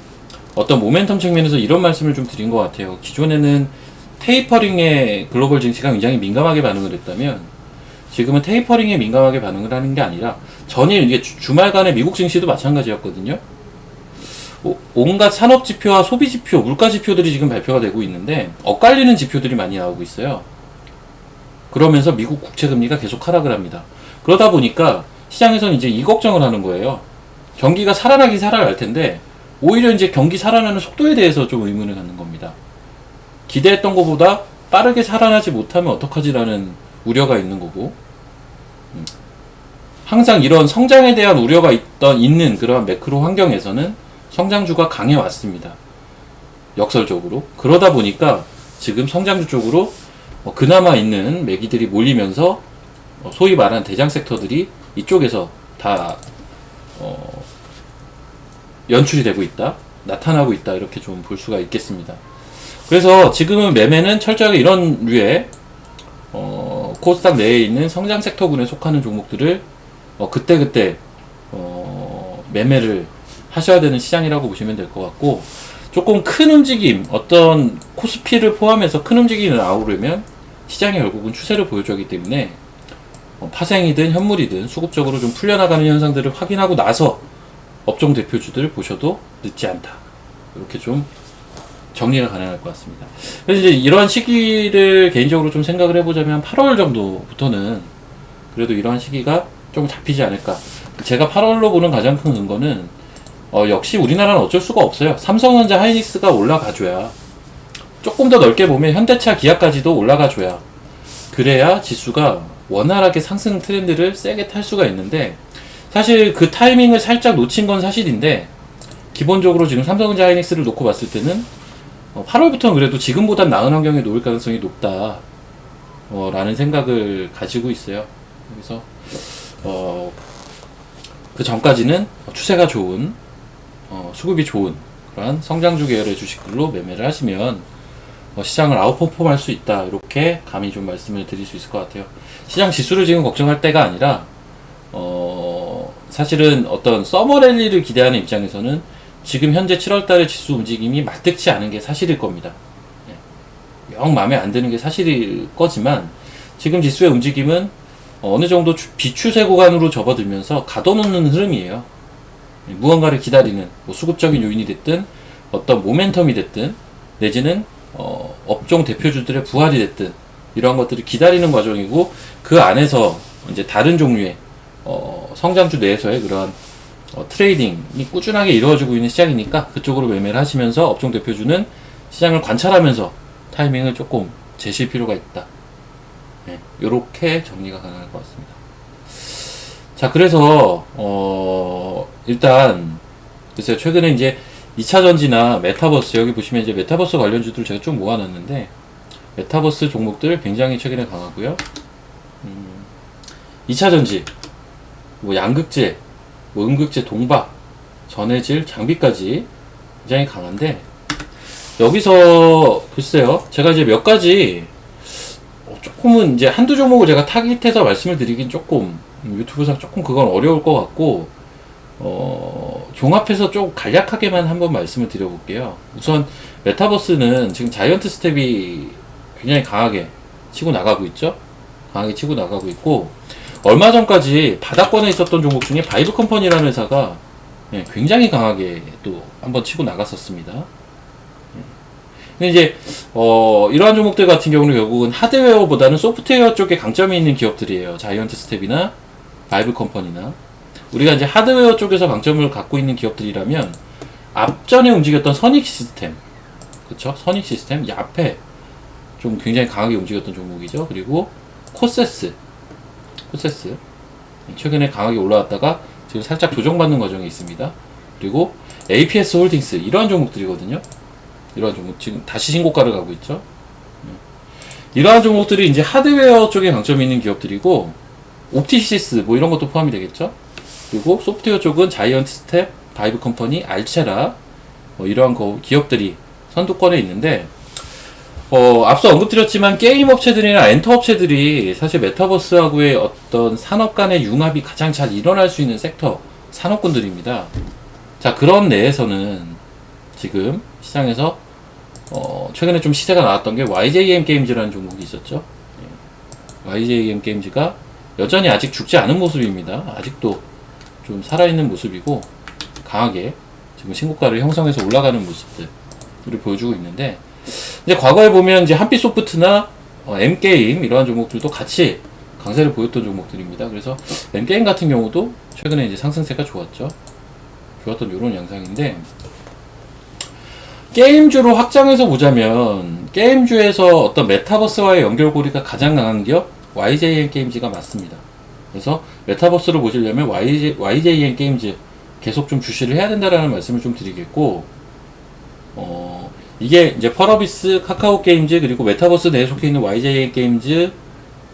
어떤 모멘텀 측면에서 이런 말씀을 좀 드린 것 같아요. 기존에는 테이퍼링에 글로벌 증시가 굉장히 민감하게 반응을 했다면, 지금은 테이퍼링에 민감하게 반응을 하는 게 아니라 전일 이게 주말간의 미국 증시도 마찬가지였거든요. 온갖 산업 지표와 소비 지표, 물가 지표들이 지금 발표가 되고 있는데 엇갈리는 지표들이 많이 나오고 있어요. 그러면서 미국 국채 금리가 계속 하락을 합니다. 그러다 보니까 시장에서는 이제 이 걱정을 하는 거예요. 경기가 살아나긴 살아날 텐데 오히려 이제 경기 살아나는 속도에 대해서 좀 의문을 갖는 겁니다. 기대했던 것보다 빠르게 살아나지 못하면 어떡하지라는 우려가 있는 거고, 항상 이런 성장에 대한 우려가 있는 그러한 매크로 환경에서는 성장주가 강해 왔습니다. 역설적으로. 그러다 보니까 지금 성장주 쪽으로 그나마 있는 매기들이 몰리면서 소위 말하는 대장 섹터들이 이쪽에서 다 연출이 되고 있다, 나타나고 있다, 이렇게 좀 볼 수가 있겠습니다. 그래서 지금은 매매는 철저하게 이런 류의 코스닥 내에 있는 성장 섹터군에 속하는 종목들을 그때그때 매매를 하셔야 되는 시장이라고 보시면 될 것 같고, 조금 큰 움직임, 어떤 코스피를 포함해서 큰 움직임이 나오려면 시장이 결국은 추세를 보여주기 때문에 파생이든 현물이든 수급적으로 좀 풀려나가는 현상들을 확인하고 나서 업종 대표주들을 보셔도 늦지 않다. 이렇게 좀 정리가 가능할 것 같습니다. 그래서 이제 이러한 시기를 개인적으로 좀 생각을 해보자면 8월 정도부터는 그래도 이러한 시기가 좀 잡히지 않을까. 제가 8월로 보는 가장 큰 근거는 역시 우리나라는 어쩔 수가 없어요. 삼성전자, 하이닉스가 올라가줘야, 조금 더 넓게 보면 현대차, 기아까지도 올라가줘야, 그래야 지수가 원활하게 상승 트렌드를 세게 탈 수가 있는데, 사실 그 타이밍을 살짝 놓친 건 사실인데, 기본적으로 지금 삼성전자, 하이닉스를 놓고 봤을 때는 8월부터는 그래도 지금보단 나은 환경에 놓을 가능성이 높다 라는 생각을 가지고 있어요. 그래서 그 전까지는 추세가 좋은, 수급이 좋은 그러한 성장주 계열의 주식들로 매매를 하시면 시장을 아웃퍼폼 할 수 있다, 이렇게 감히 좀 말씀을 드릴 수 있을 것 같아요. 시장 지수를 지금 걱정할 때가 아니라 사실은 어떤 서머 랠리를 기대하는 입장에서는 지금 현재 7월달의 지수 움직임이 마뜩치 않은 게 사실일 겁니다. 영 마음에 안 드는 게 사실일 거지만, 지금 지수의 움직임은 어느 정도 비추세 구간으로 접어들면서 가둬놓는 흐름이에요. 무언가를 기다리는, 수급적인 요인이 됐든 어떤 모멘텀이 됐든 내지는 업종 대표주들의 부활이 됐든 이러한 것들을 기다리는 과정이고, 그 안에서 이제 다른 종류의 성장주 내에서의 그러한 트레이딩이 꾸준하게 이루어지고 있는 시장이니까 그쪽으로 매매를 하시면서 업종 대표주는 시장을 관찰하면서 타이밍을 조금 재실 필요가 있다. 이렇게 정리가 가능할 것 같습니다. 자, 그래서 일단 글쎄요, 최근에 이제 2차 전지나 메타버스, 여기 보시면 이제 메타버스 관련주들 제가 좀 모아놨는데, 메타버스 종목들 굉장히 최근에 강하고요. 2차 전지, 뭐 양극재, 뭐 음극재, 동박, 전해질, 장비까지 굉장히 강한데, 여기서 글쎄요, 제가 이제 몇 가지 조금은 이제 한두 종목을 제가 타깃해서 말씀을 드리긴 조금 유튜브상 조금 그건 어려울 것 같고, 종합해서 좀 간략하게만 한번 말씀을 드려볼게요. 우선 메타버스는 지금 자이언트 스텝이 굉장히 강하게 치고 나가고 있죠. 강하게 치고 나가고 있고, 얼마 전까지 바닥권에 있었던 종목 중에 바이브 컴퍼니라는 회사가 굉장히 강하게 또 한번 치고 나갔었습니다. 근데 이제 이러한 종목들 같은 경우는 결국은 하드웨어보다는 소프트웨어 쪽에 강점이 있는 기업들이에요. 자이언트 스텝이나 바이브 컴퍼니나. 우리가 이제 하드웨어 쪽에서 강점을 갖고 있는 기업들이라면 앞전에 움직였던 선익 시스템, 그쵸? 선익 시스템, 이 앞에 좀 굉장히 강하게 움직였던 종목이죠. 그리고 코세스 최근에 강하게 올라왔다가 지금 살짝 조정받는 과정에 있습니다. 그리고 APS 홀딩스, 이러한 종목들이거든요. 이러한 종목 지금 다시 신고가를 가고 있죠. 이러한 종목들이 이제 하드웨어 쪽에 강점이 있는 기업들이고, 옵티시스 뭐 이런 것도 포함이 되겠죠. 그리고 소프트웨어 쪽은 자이언트 스텝, 바이브 컴퍼니, 알체라 이러한 기업들이 선두권에 있는데, 앞서 언급드렸지만 게임 업체들이나 엔터 업체들이 사실 메타버스하고의 어떤 산업 간의 융합이 가장 잘 일어날 수 있는 섹터, 산업군들입니다. 자, 그런 내에서는 지금 시장에서 최근에 좀 시세가 나왔던 게 YJM 게임즈라는 종목이 있었죠. YJM 게임즈가 여전히 아직 죽지 않은 모습입니다. 아직도 좀 살아있는 모습이고, 강하게 지금 신고가를 형성해서 올라가는 모습들을 보여주고 있는데, 이제 과거에 보면 이제 한빛소프트나 M게임 이러한 종목들도 같이 강세를 보였던 종목들입니다. 그래서 M게임 같은 경우도 최근에 이제 상승세가 좋았던 이런 양상인데, 게임주로 확장해서 보자면 게임주에서 어떤 메타버스와의 연결고리가 가장 강한 기업 YJN 게임즈가 맞습니다. 그래서 메타버스를 보시려면 YJN 게임즈 계속 좀 주시를 해야 된다라는 말씀을 좀 드리겠고, 이게 이제 펄어비스, 카카오 게임즈, 그리고 메타버스 내에 속해 있는 YJN 게임즈,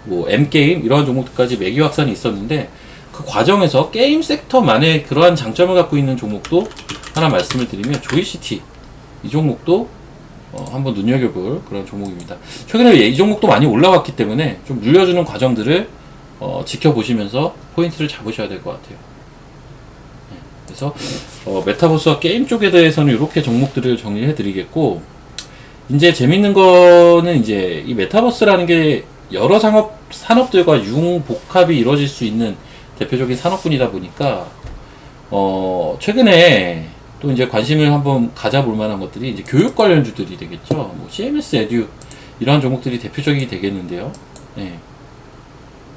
뭐 M게임 이러한 종목들까지 매기 확산이 있었는데, 그 과정에서 게임 섹터만의 그러한 장점을 갖고 있는 종목도 하나 말씀을 드리면 조이시티, 이 종목도 한번 눈여겨볼 그런 종목입니다. 최근에 이 종목도 많이 올라왔기 때문에 좀 물려주는 과정들을 지켜보시면서 포인트를 잡으셔야 될 것 같아요. 네, 그래서 메타버스와 게임 쪽에 대해서는 이렇게 종목들을 정리해 드리겠고, 이제 재밌는 거는 이제 이 메타버스라는 게 여러 산업들과 융복합이 이루어질 수 있는 대표적인 산업군이다 보니까 최근에 또 이제 관심을 한번 가져볼 만한 것들이 이제 교육 관련주들이 되겠죠. 뭐 CMS 에듀 이러한 종목들이 대표적이 되겠는데요. 네.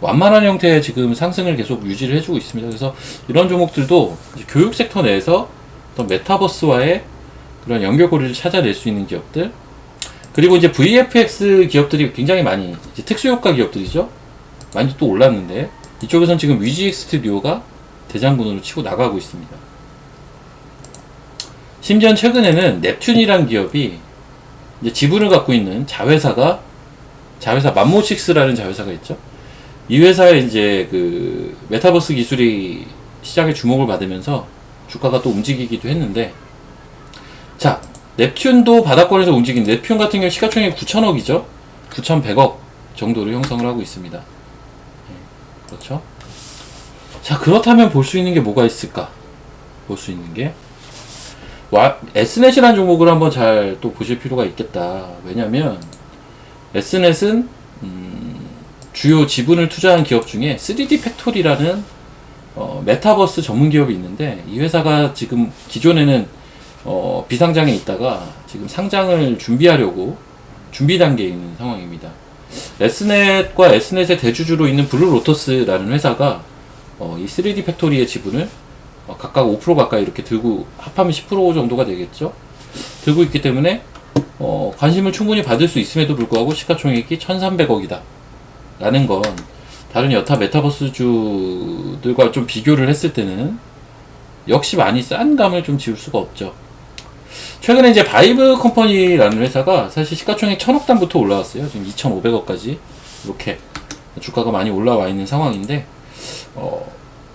완만한 형태의 지금 상승을 계속 유지를 해주고 있습니다. 그래서 이런 종목들도 이제 교육 섹터 내에서 어떤 메타버스와의 그런 연결고리를 찾아낼 수 있는 기업들, 그리고 이제 VFX 기업들이 굉장히 많이 이제 특수효과 기업들이죠. 많이 또 올랐는데 이쪽에선 지금 위지엑 스튜디오가 대장군으로 치고 나가고 있습니다. 심지어 최근에는 넵튠이라는 기업이 이제 지분을 갖고 있는 자회사 맘모식스라는 자회사가 있죠. 이 회사의 이제 그 메타버스 기술이 시장의 주목을 받으면서 주가가 또 움직이기도 했는데, 자, 넵튠도 바닥권에서 움직인 넵튠 같은 경우 시가총액 9천억이죠. 9,100억 정도로 형성을 하고 있습니다. 그렇죠. 자, 그렇다면 볼 수 있는 게 뭐가 있을까? 볼 수 있는 게 S넷이라는 종목을 한번 잘 또 보실 필요가 있겠다. 왜냐면 S넷은 주요 지분을 투자한 기업 중에 3D 팩토리라는 메타버스 전문 기업이 있는데, 이 회사가 지금 기존에는 비상장에 있다가 지금 상장을 준비하려고 준비 단계에 있는 상황입니다. S넷과 S넷의 대주주로 있는 블루로터스라는 회사가 이 3D 팩토리의 지분을 각각 5% 가까이 이렇게 들고, 합하면 10% 정도가 되겠죠. 들고 있기 때문에 관심을 충분히 받을 수 있음에도 불구하고 시가총액이 1,300억이다 라는 건 다른 여타 메타버스주들과 좀 비교를 했을 때는 역시 많이 싼 감을 좀 지울 수가 없죠. 최근에 이제 바이브 컴퍼니라는 회사가 사실 시가총액 1,000억 단부터 올라왔어요. 지금 2,500억까지 이렇게 주가가 많이 올라와 있는 상황인데,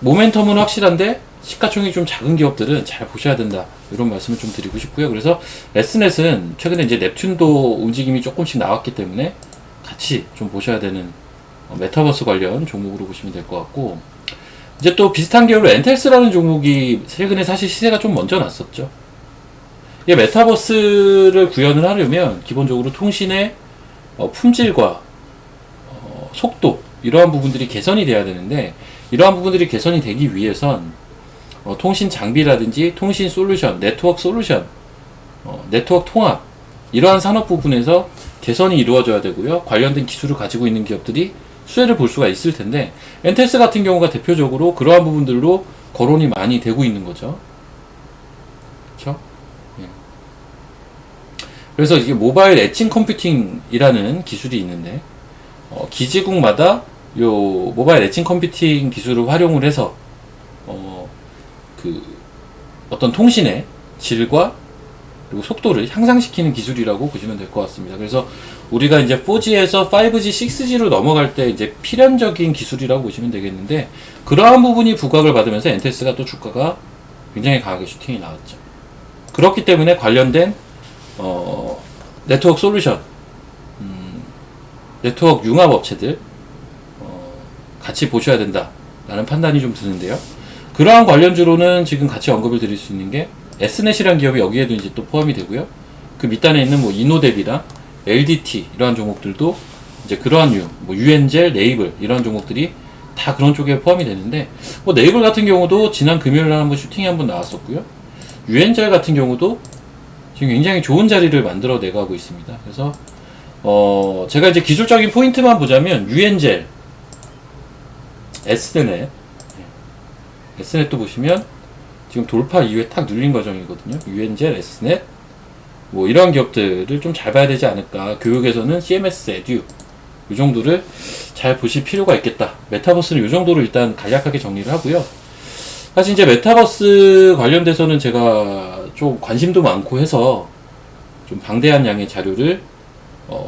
모멘텀은 확실한데 시가총액이 좀 작은 기업들은 잘 보셔야 된다, 이런 말씀을 좀 드리고 싶고요. 그래서 S넷은 최근에 이제 넵튠도 움직임이 조금씩 나왔기 때문에 같이 좀 보셔야 되는 메타버스 관련 종목으로 보시면 될 것 같고, 이제 또 비슷한 계열로 엔텔스라는 종목이 최근에 사실 시세가 좀 먼저 났었죠. 이 메타버스를 구현을 하려면 기본적으로 통신의 품질과 속도, 이러한 부분들이 개선이 돼야 되는데, 이러한 부분들이 개선이 되기 위해선 통신 장비라든지 통신 솔루션, 네트워크 솔루션, 네트워크 통합, 이러한 산업 부분에서 개선이 이루어져야 되고요. 관련된 기술을 가지고 있는 기업들이 수혜를 볼 수가 있을 텐데, 엔텔스 같은 경우가 대표적으로 그러한 부분들로 거론이 많이 되고 있는 거죠. 그렇죠? 예. 그래서 이게 모바일 엣칭 컴퓨팅이라는 기술이 있는데, 기지국마다 요 모바일 엣칭 컴퓨팅 기술을 활용을 해서 어떤 통신의 질과 그리고 속도를 향상시키는 기술이라고 보시면 될 것 같습니다. 그래서 우리가 이제 4G에서 5G, 6G로 넘어갈 때 이제 필연적인 기술이라고 보시면 되겠는데, 그러한 부분이 부각을 받으면서 엔텔스가 또 주가가 굉장히 강하게 슈팅이 나왔죠. 그렇기 때문에 관련된 네트워크 솔루션, 네트워크 융합 업체들 같이 보셔야 된다라는 판단이 좀 드는데요. 그러한 관련주로는 지금 같이 언급을 드릴 수 있는 게 S넷이라는 기업이 여기에도 이제 또 포함이 되고요. 그 밑단에 있는 뭐 이노뎁이랑 LDT 이러한 종목들도 이제 그러한 뭐 유엔젤, 네이블 이런 종목들이 다 그런 쪽에 포함이 되는데, 뭐 네이블 같은 경우도 지난 금요일날 한번 슈팅이 한번 나왔었고요. 유엔젤 같은 경우도 지금 굉장히 좋은 자리를 만들어 내가고 있습니다. 그래서 제가 이제 기술적인 포인트만 보자면 유엔젤, S넷, S넷도 보시면 지금 돌파 이후에 탁 눌린 과정이거든요. 유엔젤, S넷, 뭐 이러한 기업들을 좀 잘 봐야 되지 않을까. 교육에서는 CMS 에듀 이 정도를 잘 보실 필요가 있겠다. 메타버스는 이 정도로 일단 간략하게 정리를 하고요. 사실 이제 메타버스 관련돼서는 제가 좀 관심도 많고 해서 좀 방대한 양의 자료를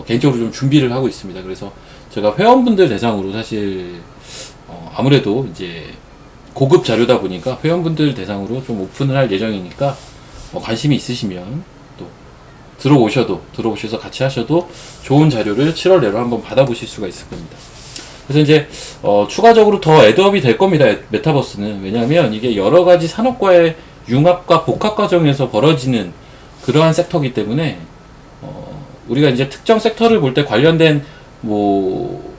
개인적으로 좀 준비를 하고 있습니다. 그래서 제가 회원분들 대상으로 사실 아무래도 이제 고급 자료다 보니까 회원분들 대상으로 좀 오픈을 할 예정이니까 관심이 있으시면 또 들어오셔서 같이 하셔도 좋은 자료를 7월 내로 한번 받아보실 수가 있을 겁니다. 그래서 이제 추가적으로 더 애드업이 될 겁니다. 메타버스는. 왜냐하면 이게 여러 가지 산업과의 융합과 복합 과정에서 벌어지는 그러한 섹터이기 때문에 우리가 이제 특정 섹터를 볼 때 관련된 뭐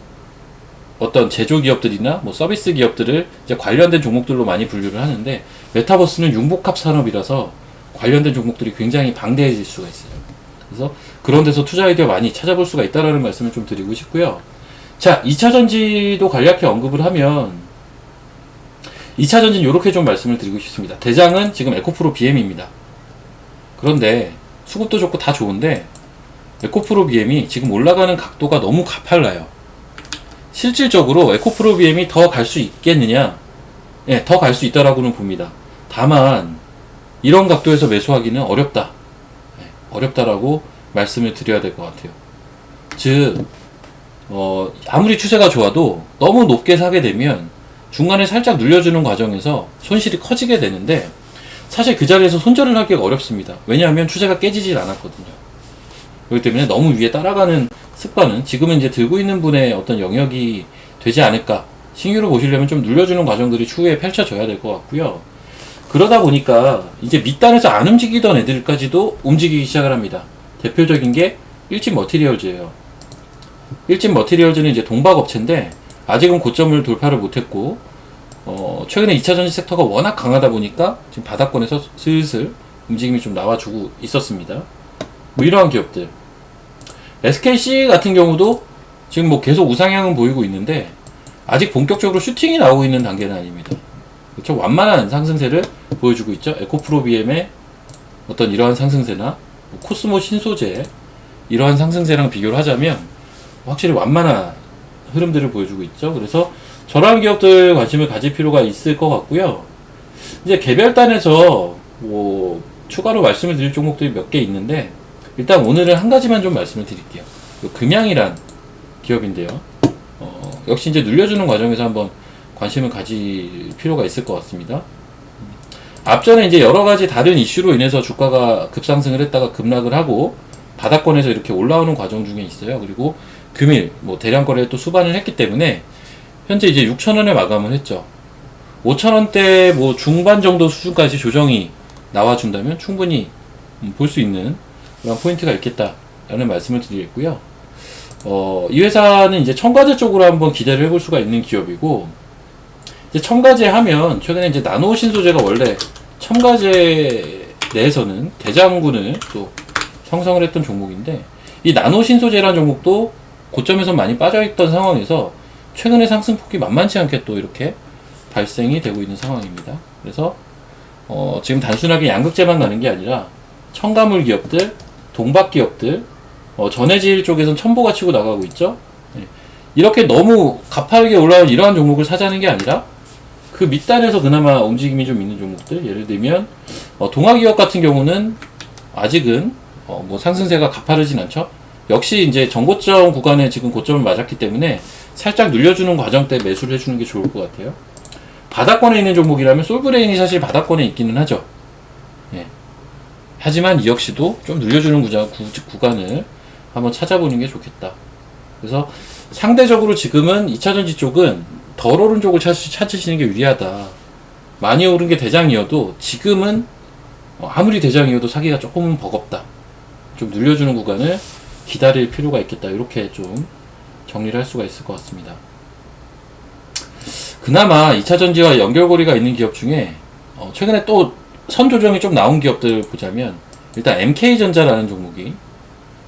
어떤 제조 기업들이나 뭐 서비스 기업들을 이제 관련된 종목들로 많이 분류를 하는데, 메타버스는 융복합 산업이라서 관련된 종목들이 굉장히 방대해질 수가 있어요. 그래서 그런 데서 투자 아이디어 많이 찾아볼 수가 있다라는 말씀을 좀 드리고 싶고요. 자, 2차 전지도 간략히 언급을 하면 2차 전지는 이렇게 좀 말씀을 드리고 싶습니다. 대장은 지금 에코프로 BM입니다. 그런데 수급도 좋고 다 좋은데 에코프로 BM이 지금 올라가는 각도가 너무 가팔라요. 실질적으로 에코프로 BM이 더 갈 수 있겠느냐? 예, 더 갈 수 있다라고는 봅니다. 다만 이런 각도에서 매수하기는 어렵다. 예, 어렵다라고 말씀을 드려야 될 것 같아요. 즉 아무리 추세가 좋아도 너무 높게 사게 되면 중간에 살짝 눌려주는 과정에서 손실이 커지게 되는데, 사실 그 자리에서 손절을 하기가 어렵습니다. 왜냐하면 추세가 깨지질 않았거든요. 그렇기 때문에 너무 위에 따라가는 습관은 지금은 이제 들고 있는 분의 어떤 영역이 되지 않을까. 신규로 보시려면 좀 눌려주는 과정들이 추후에 펼쳐져야 될 것 같고요. 그러다 보니까 이제 밑단에서 안 움직이던 애들까지도 움직이기 시작을 합니다. 대표적인 게 일진 머티리얼즈예요. 일진 머티리얼즈는 이제 동박업체인데 아직은 고점을 돌파를 못했고, 최근에 2차전지 섹터가 워낙 강하다 보니까 지금 바닥권에서 슬슬 움직임이 좀 나와주고 있었습니다. 뭐 이러한 기업들. SKC 같은 경우도 지금 뭐 계속 우상향은 보이고 있는데 아직 본격적으로 슈팅이 나오고 있는 단계는 아닙니다. 그렇죠? 완만한 상승세를 보여주고 있죠. 에코프로 BM의 어떤 이러한 상승세나 뭐 코스모 신소재 이러한 상승세랑 비교를 하자면 확실히 완만한 흐름들을 보여주고 있죠. 그래서 저러한 기업들 관심을 가질 필요가 있을 것 같고요. 이제 개별단에서 뭐 추가로 말씀을 드릴 종목들이 몇 개 있는데, 일단 오늘은 한 가지만 좀 말씀을 드릴게요. 금양이란 기업인데요. 역시 이제 눌려주는 과정에서 한번 관심을 가질 필요가 있을 것 같습니다. 앞전에 이제 여러 가지 다른 이슈로 인해서 주가가 급상승을 했다가 급락을 하고 바닥권에서 이렇게 올라오는 과정 중에 있어요. 그리고 금일 뭐 대량 거래에 또 수반을 했기 때문에 현재 이제 6,000원에 마감을 했죠. 5,000원대 뭐 중반 정도 수준까지 조정이 나와준다면 충분히 볼 수 있는 그런 포인트가 있겠다라는 말씀을 드리겠고요. 이 회사는 이제 첨가제 쪽으로 한번 기대를 해볼 수가 있는 기업이고, 이제 첨가제 하면 최근에 이제 나노 신소재가 원래 첨가제 내에서는 대장군을 또 형성을 했던 종목인데, 이 나노 신소재라는 종목도 고점에서 많이 빠져있던 상황에서 최근에 상승폭이 만만치 않게 또 이렇게 발생이 되고 있는 상황입니다. 그래서 지금 단순하게 양극재만 가는 게 아니라 첨가물 기업들, 동박 기업들, 전해질 쪽에선 첨보가 치고 나가고 있죠. 네. 이렇게 너무 가파르게 올라온 이러한 종목을 사자는 게 아니라 그 밑단에서 그나마 움직임이 좀 있는 종목들, 예를 들면 동아기업 같은 경우는 아직은 뭐 상승세가 가파르진 않죠. 역시 이제 정고점 구간에 지금 고점을 맞았기 때문에 살짝 눌려주는 과정 때 매수를 해주는 게 좋을 것 같아요. 바닥권에 있는 종목이라면 솔브레인이 사실 바닥권에 있기는 하죠. 예. 하지만 이 역시도 좀 눌려주는 구간을 한번 찾아보는 게 좋겠다. 그래서 상대적으로 지금은 2차전지 쪽은 덜 오른 쪽을 찾으시는 게 유리하다. 많이 오른 게 대장이어도 지금은 아무리 대장이어도 사기가 조금은 버겁다. 좀 눌려주는 구간을 기다릴 필요가 있겠다. 이렇게 좀 정리를 할 수가 있을 것 같습니다. 그나마 2차전지와 연결고리가 있는 기업 중에 최근에 또 선조정이 좀 나온 기업들 보자면, 일단 MK전자라는 종목이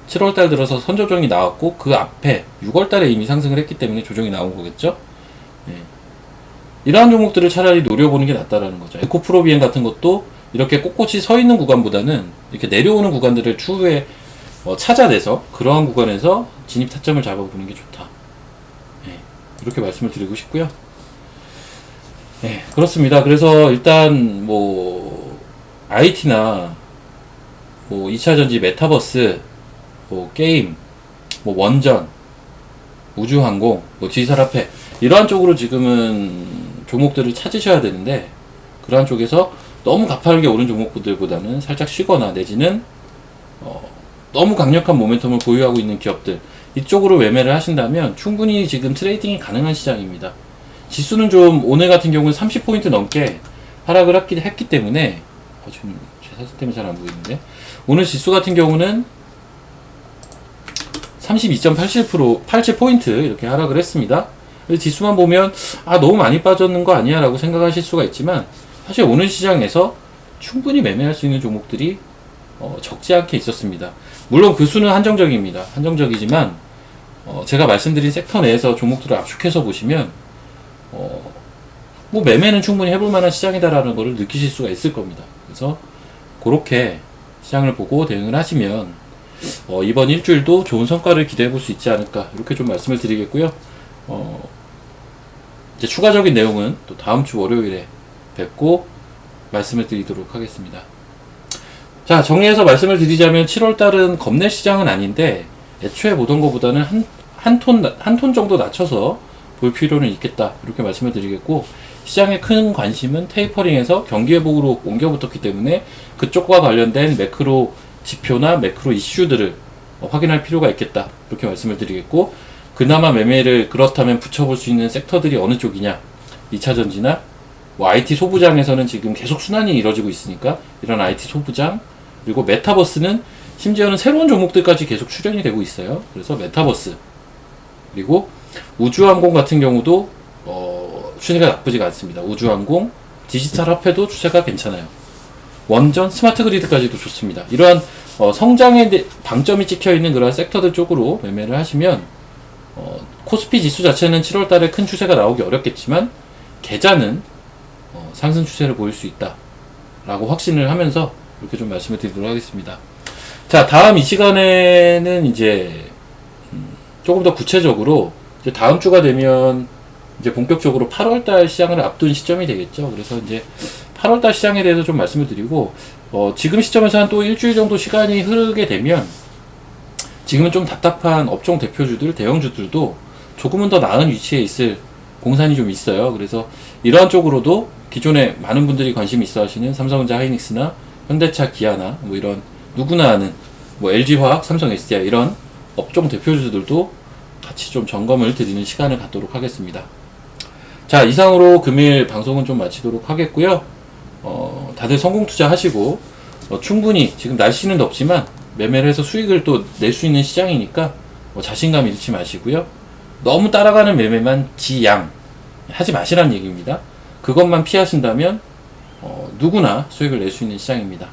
7월달 들어서 선조정이 나왔고 그 앞에 6월달에 이미 상승을 했기 때문에 조정이 나온 거겠죠. 예. 이러한 종목들을 차라리 노려보는 게 낫다라는 거죠. 에코프로비엔 같은 것도 이렇게 꼿꼿이 서 있는 구간보다는 이렇게 내려오는 구간들을 추후에 찾아내서 그러한 구간에서 진입 타점을 잡아보는 게 좋다. 예. 이렇게 말씀을 드리고 싶고요. 네, 그렇습니다. 그래서 일단 뭐 IT나 뭐 2차전지 메타버스, 뭐 게임, 뭐 원전, 우주항공, 뭐 지설화폐 이러한 쪽으로 지금은 종목들을 찾으셔야 되는데, 그러한 쪽에서 너무 가파르게 오른 종목들보다는 살짝 쉬거나 내지는 너무 강력한 모멘텀을 보유하고 있는 기업들, 이쪽으로 매매를 하신다면 충분히 지금 트레이딩이 가능한 시장입니다. 지수는 좀 오늘 같은 경우는 30포인트 넘게 하락을 했기 때문에 지금 제 사진 때문에 잘 안 보이는데, 오늘 지수 같은 경우는 32.87% 이렇게 하락을 했습니다. 지수만 보면 너무 많이 빠졌는 거 아니야 라고 생각하실 수가 있지만, 사실 오늘 시장에서 충분히 매매할 수 있는 종목들이 적지 않게 있었습니다. 물론 그 수는 한정적입니다. 한정적이지만 제가 말씀드린 섹터 내에서 종목들을 압축해서 보시면 뭐 매매는 충분히 해볼 만한 시장이다라는 것을 느끼실 수가 있을 겁니다. 그래서 그렇게 시장을 보고 대응을 하시면 이번 일주일도 좋은 성과를 기대해 볼 수 있지 않을까, 이렇게 좀 말씀을 드리겠고요. 이제 추가적인 내용은 또 다음 주 월요일에 뵙고 말씀을 드리도록 하겠습니다. 자, 정리해서 말씀을 드리자면 7월달은 겁내 시장은 아닌데 애초에 보던 것보다는 한 톤 정도 낮춰서 볼 필요는 있겠다, 이렇게 말씀을 드리겠고, 시장의 큰 관심은 테이퍼링에서 경기 회복으로 옮겨 붙었기 때문에 그쪽과 관련된 매크로 지표나 매크로 이슈들을 확인할 필요가 있겠다, 이렇게 말씀을 드리겠고, 그나마 매매를 그렇다면 붙여볼 수 있는 섹터들이 어느 쪽이냐, 2차전지나 IT 소부장에서는 지금 계속 순환이 이루어지고 있으니까 이런 IT 소부장, 그리고 메타버스는 심지어는 새로운 종목들까지 계속 출현이 되고 있어요. 그래서 메타버스, 그리고 우주항공 같은 경우도 추세가 나쁘지가 않습니다. 우주항공, 디지털 화폐도 추세가 괜찮아요. 원전, 스마트 그리드까지도 좋습니다. 이러한 성장의 방점이 찍혀있는 그런 섹터들 쪽으로 매매를 하시면 코스피 지수 자체는 7월달에 큰 추세가 나오기 어렵겠지만 계좌는 상승 추세를 보일 수 있다 라고 확신을 하면서 이렇게 좀 말씀을 드리도록 하겠습니다. 자, 다음 이 시간에는 이제 조금 더 구체적으로 이제 다음 주가 되면 이제 본격적으로 8월달 시장을 앞둔 시점이 되겠죠. 그래서 이제 8월달 시장에 대해서 좀 말씀을 드리고, 지금 시점에서 한 또 일주일 정도 시간이 흐르게 되면 지금은 좀 답답한 업종 대표주들, 대형주들도 조금은 더 나은 위치에 있을 공산이 좀 있어요. 그래서 이러한 쪽으로도 기존에 많은 분들이 관심 있어 하시는 삼성전자, 하이닉스나 현대차, 기아나 뭐 이런 누구나 아는 뭐 LG화학, 삼성 SDI 이런 업종 대표주들도 같이 좀 점검을 드리는 시간을 갖도록 하겠습니다. 자, 이상으로 금일 방송은 좀 마치도록 하겠고요. 다들 성공 투자하시고 충분히 지금 날씨는 덥지만 매매를 해서 수익을 또 낼 수 있는 시장이니까 자신감 잃지 마시고요. 너무 따라가는 매매만 지양 하지 마시라는 얘기입니다. 그것만 피하신다면 누구나 수익을 낼 수 있는 시장입니다.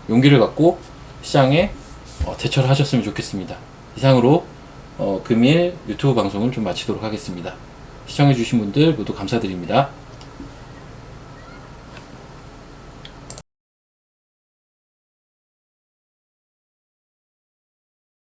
용기를 갖고 시장에 대처를 하셨으면 좋겠습니다. 이상으로 금일 유튜브 방송을 좀 마치도록 하겠습니다. 시청해주신 분들 모두 감사드립니다.